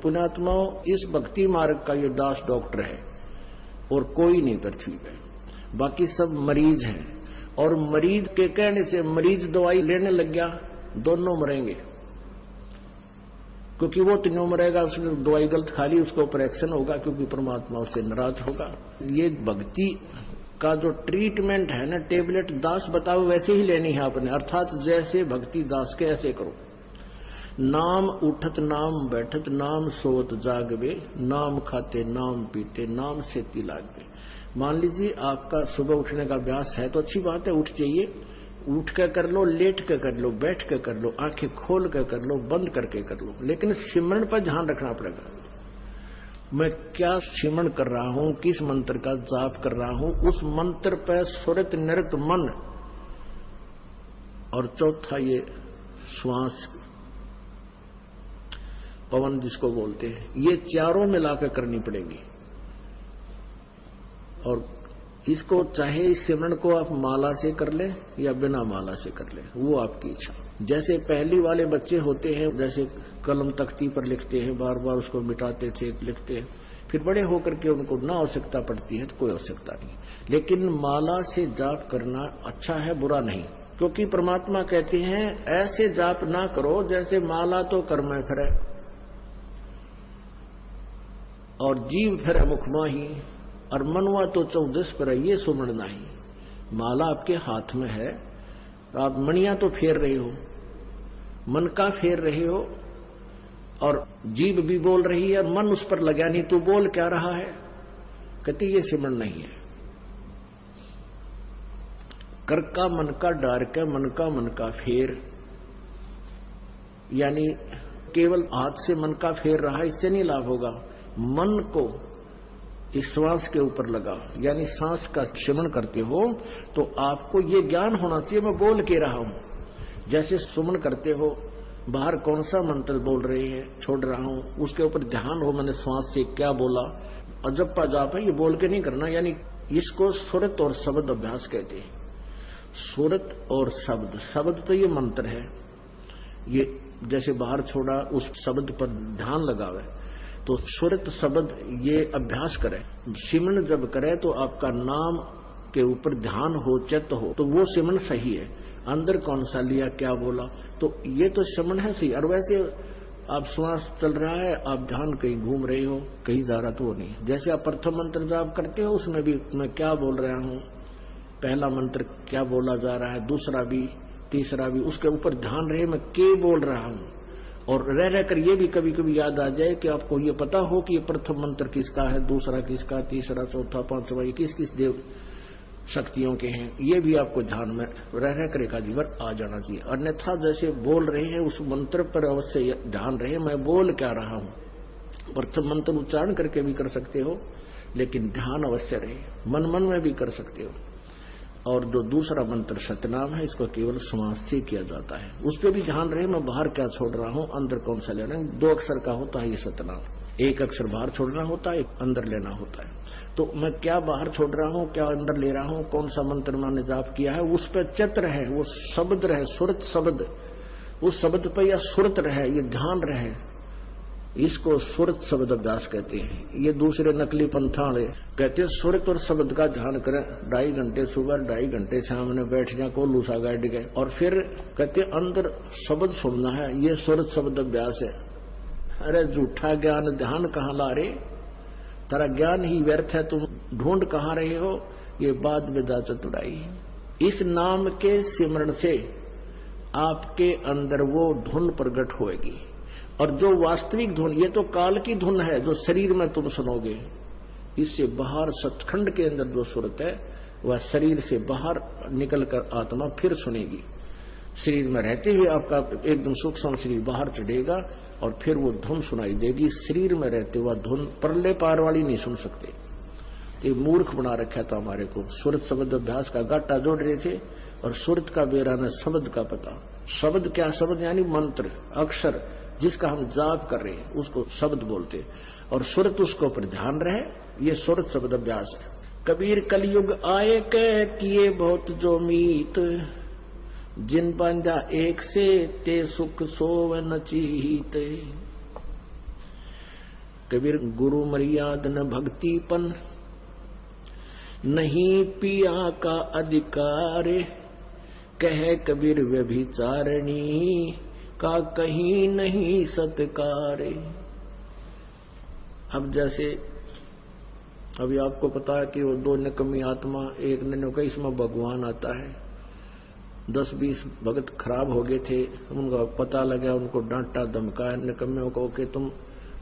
पुण्यात्माओं, इस भक्ति मार्ग का ये दास डॉक्टर है और कोई नहीं पृथ्वी पे, बाकी सब मरीज हैं। और मरीज के कहने से मरीज दवाई लेने लग गया, दोनों मरेंगे, क्योंकि वो तीनों मरेगा, उसने दवाई गलत खा ली, उसको ऑपरेशन होगा, क्योंकि परमात्मा उससे नाराज होगा। ये भक्ति का जो ट्रीटमेंट है ना, टेबलेट दास बताओ वैसे ही लेनी है आपने, अर्थात जैसे भक्ति दास के ऐसे करो। नाम उठत नाम बैठत नाम सोत जागवे, नाम खाते नाम पीते नाम से तिलागवे। मान लीजिए आपका सुबह उठने का अभ्यास है तो अच्छी बात है, उठ जाइए, उठ कर कर लो, लेट कर कर लो, बैठ कर कर लो, आंखें खोल कर कर लो, बंद करके कर लो, लेकिन सिमरन पर ध्यान रखना पड़ेगा। मैं क्या सिमरन कर रहा हूं, किस मंत्र का जाप कर रहा हूं, उस मंत्र पर सुरत निरत मन। और चौथा ये श्वास, पवन जिसको बोलते हैं, ये चारों मिलाकर करनी पड़ेगी। और इसको चाहे इस सिमरन को आप माला से कर ले या बिना माला से कर ले, वो आपकी इच्छा। जैसे पहली वाले बच्चे होते हैं, जैसे कलम तख्ती पर लिखते हैं, बार बार उसको मिटाते थे, लिखते हैं, फिर बड़े होकर के उनको ना आवश्यकता पड़ती है तो कोई आवश्यकता नहीं। लेकिन माला से जाप करना अच्छा है, बुरा नहीं, क्योंकि परमात्मा कहते हैं ऐसे जाप ना करो जैसे माला तो कर में फिरे और जीव फिरे मुख माही, और मनवा तो 14 पर ये सुमरण नहीं। माला आपके हाथ में है, आप मणियां तो फेर रहे हो, मन का फेर रहे हो, और जीभ भी बोल रही है, मन उस पर लगा नहीं, तू बोल क्या रहा है, कहती ये सिमरण नहीं है। कर का मन का डार के मन का फेर, यानी केवल हाथ से मन का फेर रहा, इससे नहीं लाभ होगा। मन को इस श्वास के ऊपर लगा, यानी सांस का सिमरन करते हो तो आपको ये ज्ञान होना चाहिए मैं बोल के रहा हूं। जैसे सुमन करते हो, बाहर कौन सा मंत्र बोल रहे हैं, छोड़ रहा हूं, उसके ऊपर ध्यान हो मैंने श्वास से क्या बोला। और जप्पा जाप है, ये बोल के नहीं करना, यानी इसको सुरत और शब्द अभ्यास कहते हैं। सुरत और शब्द, शब्द तो ये मंत्र है, ये जैसे बाहर छोड़ा उस शब्द पर ध्यान लगावे, तो सुरत शब्द ये अभ्यास करे। सिमरन जब करे तो आपका नाम के ऊपर ध्यान हो, चित्त हो, तो वो सिमरन सही है। अंदर कौन सा लिया, क्या बोला, तो ये तो सिमरन है सही। और वैसे आप श्वास चल रहा है, आप ध्यान कहीं घूम रहे हो, कहीं जा रहा तो वो नहीं। जैसे आप प्रथम मंत्र जाप करते हो, उसमें भी मैं क्या बोल रहा हूं, पहला मंत्र क्या बोला जा रहा है, दूसरा भी, तीसरा भी, उसके ऊपर ध्यान रहे मैं क्या बोल रहा हूं। और रह रहकर ये भी कभी कभी याद आ जाए कि आपको ये पता हो कि ये प्रथम मंत्र किसका है, दूसरा किसका, तीसरा, चौथा, पांचवा, ये किस किस देव शक्तियों के हैं, ये भी आपको ध्यान में रह रहकर एक जीवन आ जाना चाहिए। अन्यथा जैसे बोल रहे हैं उस मंत्र पर अवश्य ध्यान रहे मैं बोल क्या रहा हूं। प्रथम मंत्र उच्चारण करके भी कर सकते हो, लेकिन ध्यान अवश्य रहे, मन मन में भी कर सकते हो। और जो दूसरा मंत्र सतनाम है, इसको केवल श्वास से किया जाता है, उस पर भी ध्यान रहे मैं बाहर क्या छोड़ रहा हूं, अंदर कौन सा ले रहा हूं। 2 अक्षर का होता है ये सतनाम, 1 अक्षर बाहर छोड़ना होता है, 1 अंदर लेना होता है। तो मैं क्या बाहर छोड़ रहा हूं, क्या अंदर ले रहा हूं, कौन सा मंत्र मैंने जाप किया है, उस पर चित्त रहे, वो शब्द रहे, सुरत शब्द, उस शब्द पर या सुरत रहे, ये ध्यान रहे, इसको सुरत शब्द अभ्यास कहते हैं। ये दूसरे नकली पंथाड़े कहते हैं सुरत और शब्द का ध्यान करें, 2.5 घंटे सुबह, 2.5 घंटे सामने बैठ जाए, को लूसा गाड़ गए, और फिर कहते अंदर शब्द सुनना है, ये सुरत शब्द अभ्यास है। अरे झूठा ज्ञान ध्यान कहाँ ला रहे, तेरा ज्ञान ही व्यर्थ है, तुम ढूंढ कहाँ रहे हो, ये बाद में जा चतुराई। इस नाम के सिमरण से आपके अंदर वो धुन प्रकट होएगी, और जो वास्तविक धुन, ये तो काल की धुन है जो शरीर में तुम सुनोगे, इससे बाहर सचखंड के अंदर जो सुरत है वह शरीर से बाहर निकलकर आत्मा फिर सुनेगी। शरीर में रहते हुए आपका एकदम सूक्ष्म शरीर बाहर चढ़ेगा और फिर वो धुन सुनाई देगी। शरीर में रहते हुआ धुन परले पार वाली नहीं सुन सकते, ये मूर्ख बना रखा था हमारे को। सुरत शब्द अभ्यास का गाटा जोड़ रहे थे और सुरत का बेरा न शब्द का पता। शब्द क्या, शब्द यानी मंत्र, अक्षर जिसका हम जाप कर रहे हैं उसको शब्द बोलते, और सुरत उसको पर ध्यान रहे, ये सुरत शब्द अभ्यास है। कबीर कलयुग आए कह किए बहुत जो मीत, जिन बांधा एक से ते सुख सोव न चीत। कबीर गुरु मर्याद न भक्तिपन, नहीं पिया का अधिकार, कह कबीर व्यभिचारिणी का कहीं नहीं सत्कार। अब जैसे अभी आपको पता है कि वो दो निकम्मी आत्मा, एक ने कहा इसमें भगवान आता है, 10-20 भगत खराब हो गए थे, उनका पता लगा, उनको डांटा धमकाया निकम्मियों को कि तुम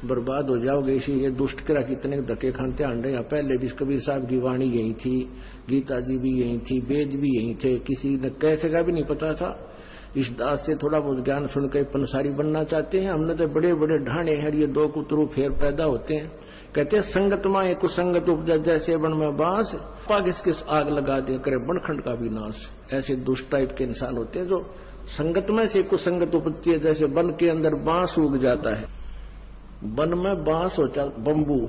बर्बाद हो जाओगे, इसी ये दुष्ट किरा कितने धक्के खानते आंडे। पहले भी कबीर साहब की वाणी यही थी, गीता जी भी यही थी, वेद भी यही थे, किसी ने कह भी नहीं पता था। इस दास से थोड़ा बहुत ज्ञान सुन के पंसारी बनना चाहते हैं, हमने तो बड़े बड़े ढाणे हैं, ये दो कुतरू फेर पैदा होते हैं। कहते हैं संगत माए कुसंगत उपजा, जैसे बन में बांस, पाग किस आग लगा दे करे बनखंड का भी नाश। ऐसे दुष्ट टाइप के इंसान होते हैं जो संगत में से कुसंगत उपजती है। जैसे वन के अंदर बांस उग जाता है, वन में बांस होता बम्बू,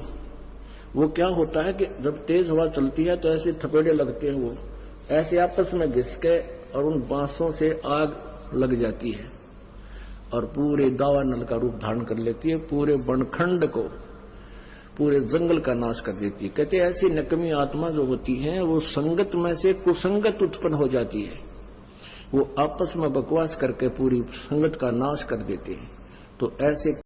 वो क्या होता है कि जब तेज हवा चलती है तो ऐसे थपेड़े लगते हैं, वो ऐसे आपस में घिस के और उन बांसों से आग लग जाती है और पूरे दावानल का रूप धारण कर लेती है, पूरे बनखंड को, पूरे जंगल का नाश कर देती है। कहते हैं ऐसी नकमी आत्मा जो होती है वो संगत में से कुसंगत उत्पन्न हो जाती है, वो आपस में बकवास करके पूरी संगत का नाश कर देते हैं। तो ऐसे